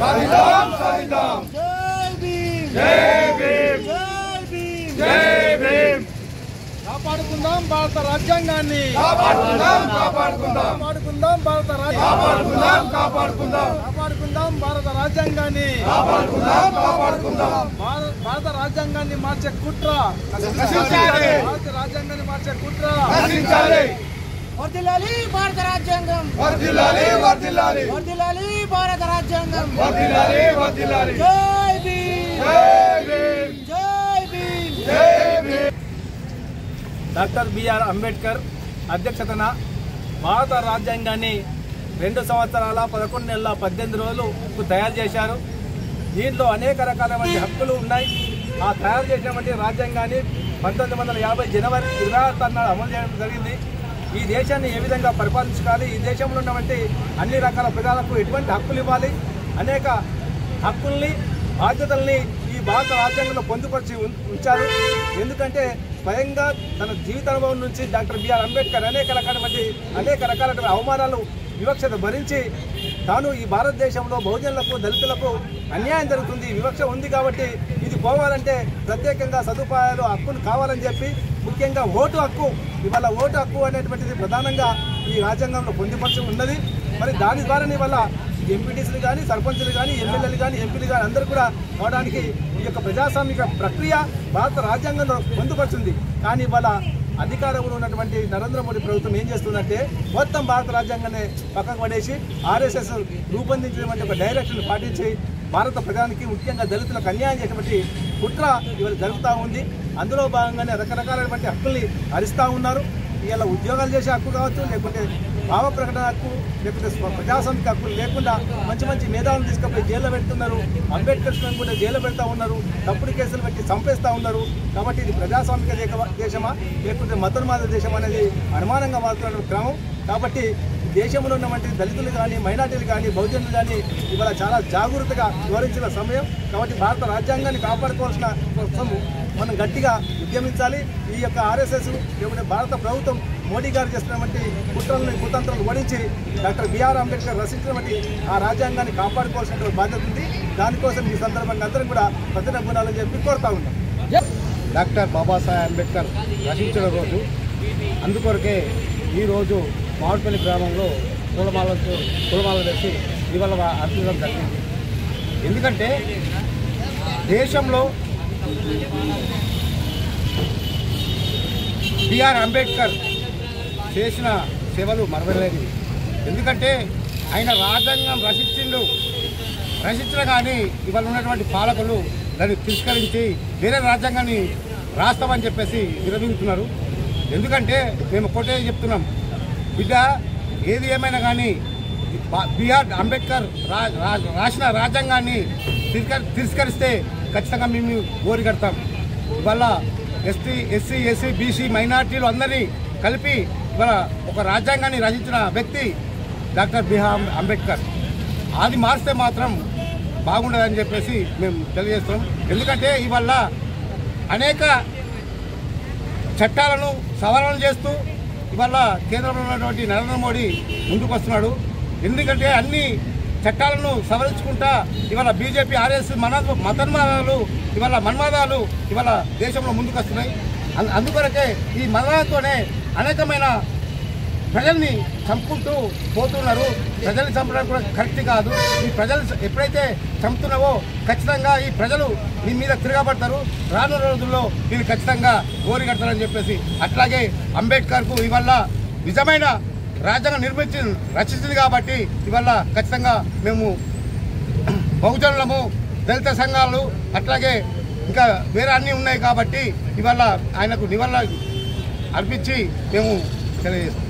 సాధిద్దాం సాధిద్దాం జై భీమ్ జై భీమ్ జై భీమ్ కాపాడుకుందాం భారత రాజ్యాంగాన్ని కాపాడుకుందాం కాపాడుకుందాం కాపాడుకుందాం భారత కాపాడుకుందాం కాపాడుకుందాం కాపాడుకుందాం భారత రాజ్యాంగాన్ని కాపాడుకుందాం కాపాడుకుందాం భారత రాజ్యాంగాన్ని మార్చే కుట్ర నశించాలి భారత రాజ్యాంగాన్ని మార్చే కుట్ర నశించాలి వర్ధిల్లాలి భారత రాజ్యాంగం వర్ధిల్లాలి వర్ధిల్లాలి వర్ధిల్లాలి భారత రాజ్యాంగం వర్ధిల్లాలి వర్ధిల్లాలి జై భీమ్ జై భీమ్ జై భీమ్ జై భీమ్ డాక్టర్ బిఆర్ అంబేద్కర్ అధ్యక్షతన భారత రాజ్యాంగాన్ని 2 సంవత్సరాల 11 నెలల 18 రోజులు తయారు చేశారు. దీంట్లో అనేక రకాలైన హక్కులు ఉన్నాయి. ఆ తయారు చేసినటువంటి రాజ్యాంగాన్ని 1950 జనవరి 26 నాడు అమలు చేయడం జరిగింది. ఈ దేశాన్ని ఏ విధంగా పరిపాలించాలి, ఈ దేశంలో ఉన్నటువంటి అన్ని రకాల ప్రజలకు ఎటువంటి హక్కులు ఇవ్వాలి, అనేక హక్కుల్ని బాధ్యతల్ని ఈ భారత రాజ్యాంగంలో పొందుపరిచి ఉంచారు. ఎందుకంటే స్వయంగా తన జీవితానుభవం నుంచి డాక్టర్ బిఆర్ అంబేద్కర్ అనేక రకాలైన అవమానాలు వివక్షత భరించి తాను ఈ భారతదేశంలో బహుజనులకు దళితులకు అన్యాయం జరుగుతుంది, వివక్ష ఉంది కాబట్టి ఇది పోవాలంటే ప్రత్యేకంగా సదుపాయాలు హక్కులు కావాలని చెప్పి ముఖ్యంగా ఓటు హక్కు, ఇవాళ ఓటు హక్కు అనేటువంటిది ప్రధానంగా ఈ రాజ్యాంగంలో పొందుపరిచి ఉన్నది. మరి దాని ద్వారా ఇవాళ ఎంపీటీసీలు కానీ సర్పంచులు కానీ ఎమ్మెల్యేలు కానీ ఎంపీలు కానీ అందరూ కూడా అవడానికి ఈ యొక్క ప్రజాస్వామిక ప్రక్రియ భారత రాజ్యాంగంలో పొందుపరుచుంది. కానీ ఇవాళ అధికారంలో ఉన్నటువంటి నరేంద్ర మోడీ ప్రభుత్వం ఏం చేస్తుందంటే మొత్తం భారత రాజ్యాంగాన్ని పక్కకు పడేసి ఆర్ఎస్ఎస్ రూపొందించినటువంటి ఒక డైరెక్షన్ పాటించి భారత ప్రజానికి ముఖ్యంగా దళితులకు అన్యాయం చేసినటువంటి కుట్ర ఇవాళ జరుగుతూ ఉంది. అందులో భాగంగానే రకరకాలైనటువంటి హక్కుల్ని హరిస్తూ ఉన్నారు. ఇలా ఉద్యోగాలు చేసే హక్కు కావచ్చు, లేకుంటే భావ ప్రకటన హక్కు, లేకుంటే ప్రజాస్వామిక హక్కులు లేకుండా మంచి మేధావులను తీసుకుపోయి జైల్లో పెడుతున్నారు. అంబేద్కర్ కూడా జైల్లో పెడతా ఉన్నారు, తప్పుడు కేసులు పెట్టి చంపేస్తూ ఉన్నారు. కాబట్టి ఇది ప్రజాస్వామిక దేశమా లేకుంటే మతోన్మాద దేశం అనేది అనుమానంగా మారుతున్న క్రమం. కాబట్టి దేశంలో ఉన్నటువంటి దళితులు కానీ మైనార్టీలు కానీ బహుజనులు కానీ ఇవాళ చాలా జాగృతిగా వివరించిన సమయం. కాబట్టి భారత రాజ్యాంగాన్ని కాపాడుకోవాల్సిన కోసం మనం గట్టిగా ఉద్యమించాలి. ఈ యొక్క ఆర్ఎస్ఎస్ లేకుంటే భారత ప్రభుత్వం మోడీ గారు చేస్తున్నటువంటి కుట్రలను కుతంత్రాలు ఓడించి డాక్టర్ బిఆర్ అంబేద్కర్ రచించినటువంటి ఆ రాజ్యాంగాన్ని కాపాడుకోవాల్సిన బాధ్యత ఉంది. దానికోసం ఈ సందర్భంగా అందరం కూడా ప్రతిన గుణాలని చెప్పి కోరుతా ఉన్నాం. డాక్టర్ బాబాసాహెబ్ అంబేద్కర్ రచించిన రోజు, అందుకొరకే ఈరోజు మామిడిపల్లి గ్రామంలో పూలమాలలు వేసి ఇవాళ అర్పించడం జరిగింది. ఎందుకంటే దేశంలో బిఆర్ అంబేద్కర్ చేసిన సేవలు మరవలేనివి. ఎందుకంటే ఆయన రాజ్యాంగం రచించిన కానీ ఇవాళ ఉన్నటువంటి పాలకులు దాన్ని తిరస్కరించి వేరే రాజ్యాంగాన్ని రాస్తామని చెప్పేసి విరమిస్తున్నారు. ఎందుకంటే మేము ఒకటే చెప్తున్నాం, బిడ్డ ఏది ఏమైనా కానీ బిఆర్ అంబేద్కర్ రాసిన రాజ్యాంగాన్ని తిరస్కరిస్తే ఖచ్చితంగా మేము ఓరి కడతాం. ఇవాళ ఎస్సీ ఎస్సీ బీసీ మైనార్టీలు అందరినీ కలిపి ఇవాళ ఒక రాజ్యాంగాన్ని రచించిన వ్యక్తి డాక్టర్ బిఆర్ అంబేద్కర్. అది మారిస్తే మాత్రం బాగుండదని చెప్పేసి మేము తెలియజేస్తున్నాం. ఎందుకంటే ఇవాళ అనేక చట్టాలను సవరణ చేస్తూ ఇవాళ కేంద్రంలో ఉన్నటువంటి నరేంద్ర మోడీ ముందుకు వస్తున్నాడు. ఎందుకంటే అన్ని చట్టాలను సవరించుకుంటా ఇవాళ బీజేపీ ఆర్ఎస్ మతోన్మాదాలు ఇవాళ మన్మాదాలు ఇవాళ దేశంలో ముందుకు వస్తున్నాయి. అందుకొరకే ఈ మతాలతోనే అనేకమైన ప్రజల్ని చంపుకుంటూ పోతున్నారు. ప్రజల్ని చంపడం కూడా కరెక్ట్ కాదు. ఈ ప్రజలు ఎప్పుడైతే చంపుతున్నావో ఖచ్చితంగా ఈ ప్రజలు నీ మీద తిరగబడతారు. రానున్న రోజుల్లో మీరు ఖచ్చితంగా గోరి కడతారని చెప్పేసి, అట్లాగే అంబేద్కర్కు ఇవాళ నిజమైన రాజ్యాంగం రచించింది కాబట్టి ఇవాళ ఖచ్చితంగా మేము బహుజనులము, దళిత సంఘాలు, అట్లాగే ఇంకా వేరే అన్నీ ఉన్నాయి కాబట్టి ఇవాళ ఆయనకు నివాళులు అర్పించి మేము తెలియజేస్తాం.